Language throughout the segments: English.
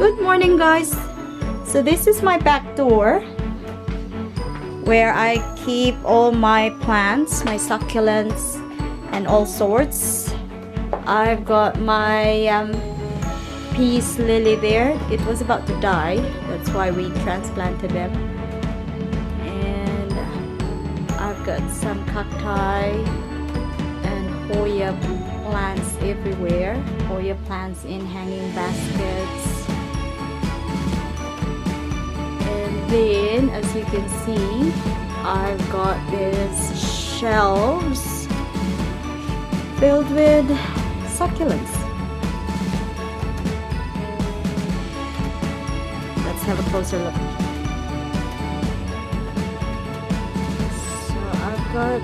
Good morning, guys. So this is my back door where I keep all my plants, my succulents and all sorts. I've got my peace lily there. It was about to die, that's why we transplanted them. And I've got some cacti and Hoya plants everywhere. Hoya plants in hanging baskets. And then, as you can see, I've got these shelves filled with succulents. Let's have a closer look. So I've got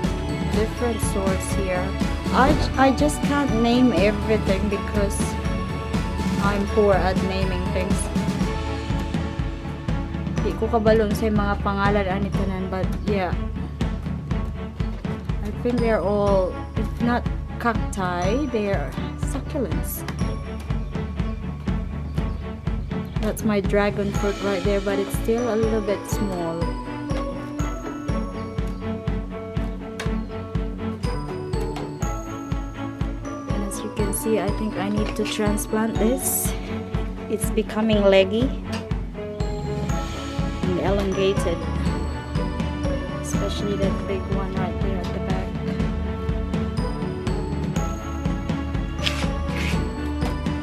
different sorts here. I just can't name everything because I'm poor at naming things. Di ko kabalon sa mga pangalan ani tanan, but yeah, I think they're all, if not cacti, they're succulents. That's my dragon fruit right there, but it's still a little bit small. And as you can see, I think I need to transplant this. It's becoming leggy and elongated, especially that big one right there at the back.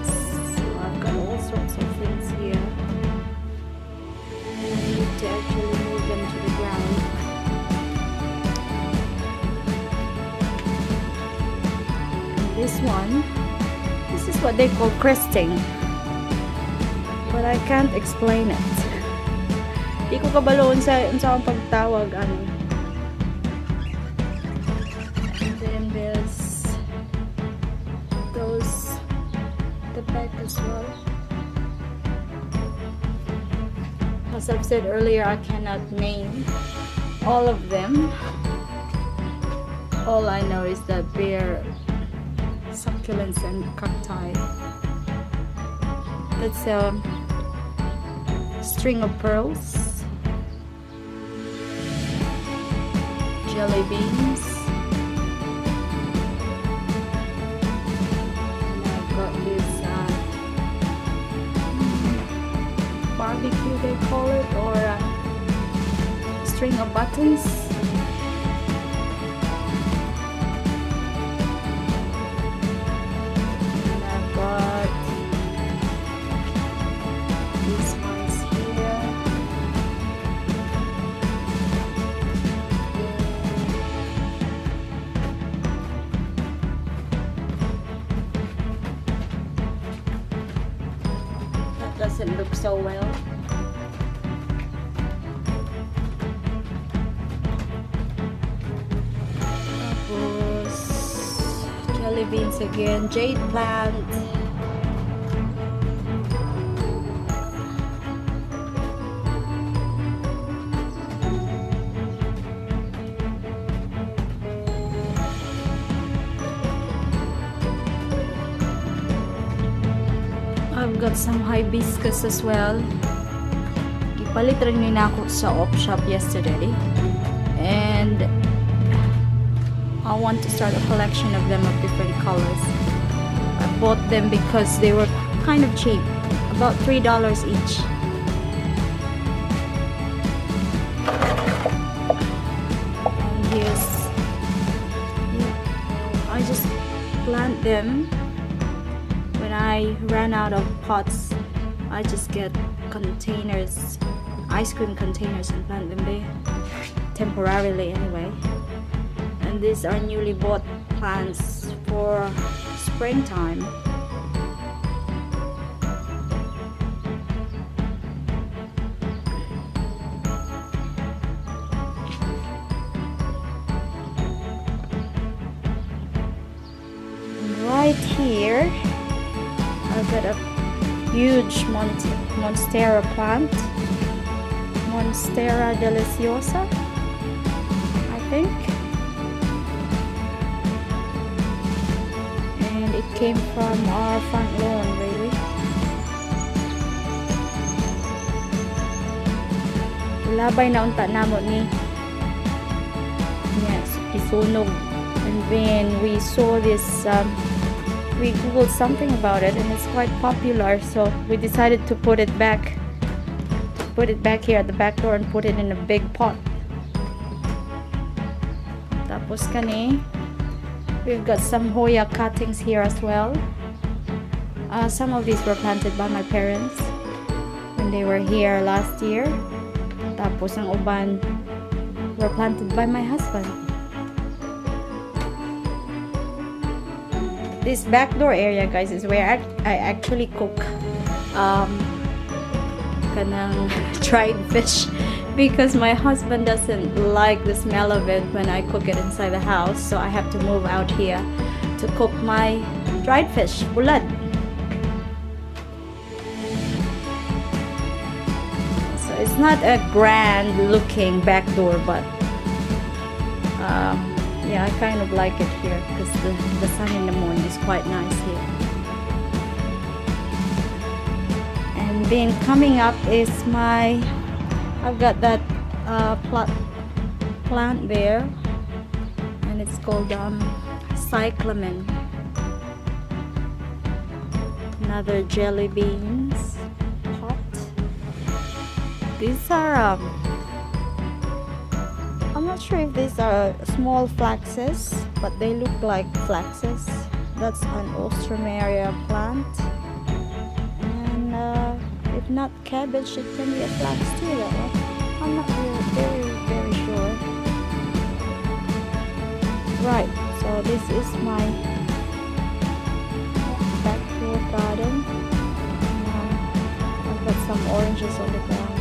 So I've got all sorts of things here. I need to actually move them to the ground. And this one, this is what they call cresting, but I can't explain it. Di ko kabaloon sa ang pagtawag ano. Then there's those the back as well. As I've said earlier, I cannot name all of them. All I know is that they're succulents and cacti. That's a string of pearls. Jelly beans. And I've got this barbecue they call it, or string of buttons. And I've got these ones here. Doesn't look so well. Tapos jelly beans again, jade plant. I've got some hibiscus as well. Ipalit rin nila ako sa op shop yesterday. And I want to start a collection of them of different colors. I bought them because they were kind of cheap. About $3 each. And here's... I just plant them. When I ran out of pots, I just get containers, ice cream containers, and plant them there temporarily anyway. And these are newly bought plants for springtime. And right here I've got a huge monstera plant, Monstera deliciosa, I think. And it came from our front lawn, really. Labay na unta namo ni. Yes, isunog. And then we saw this, we googled something about it and it's quite popular, so we decided to put it back here at the back door and put it in a big pot. Tapos kani, we've got some Hoya cuttings here as well. Some of these were planted by my parents when they were here last year. Tapos ang uban were planted by my husband. This backdoor area, guys, is where I actually cook kanang dried fish, because my husband doesn't like the smell of it when I cook it inside the house, so I have to move out here to cook my dried fish, bulad. So it's not a grand looking back door, but yeah, I kind of like it here because the sun in the morning is quite nice here. And then coming up is I've got that plant there, and it's called succulent. Another jelly beans pot. These are I'm not sure if these are small flaxes, but they look like flaxes. That's an Austramaria plant. If not cabbage, it can be a flax too. I'm not really very sure. Right, so this is my backdoor garden. I've got some oranges on the ground.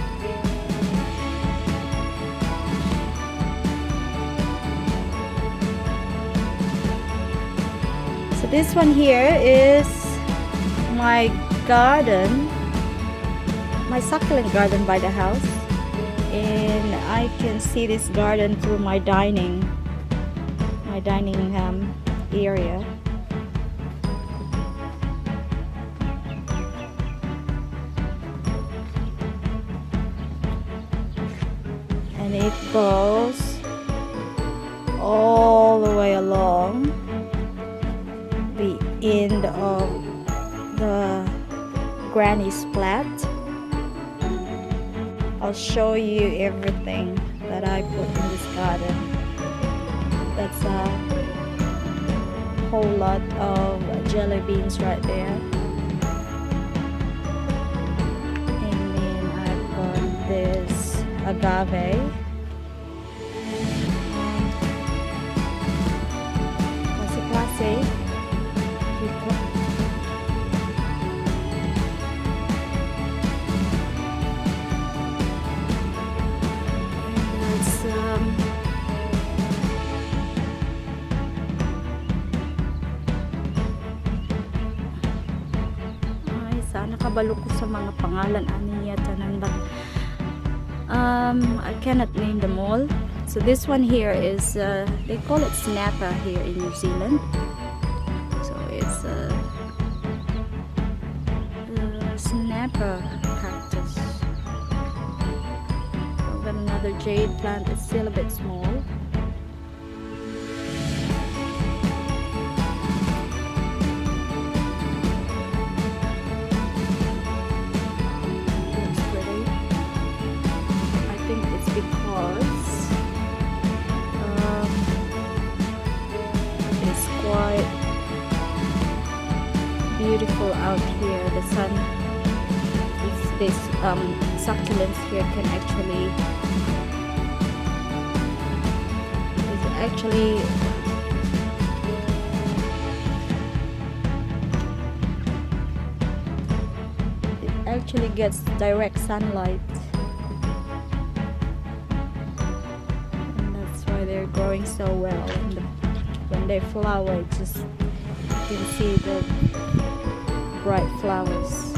So this one here is my garden, my succulent garden by the house, and I can see this garden through my dining area. And it goes all the way along the end of the granny's flat. I'll show you everything that I put in this garden. That's a whole lot of jelly beans right there. And then I've got this agave. Klase. Nakabalo ko sa mga pangalan aniya tanan, but I cannot name them all. So this one here is they call it snapper here in New Zealand. So it's a snapper cactus. I've got another jade plant. It's still a bit small. Beautiful out here. The sun, this succulents here can actually it actually gets direct sunlight, and that's why they're growing so well. And when they flower, it just, you can see the bright flowers.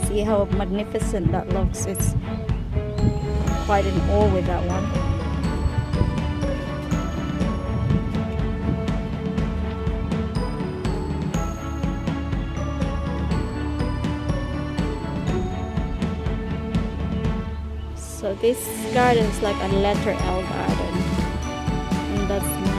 See how magnificent that looks. It's quite in awe with that one. So this garden is like a letter L garden, and that's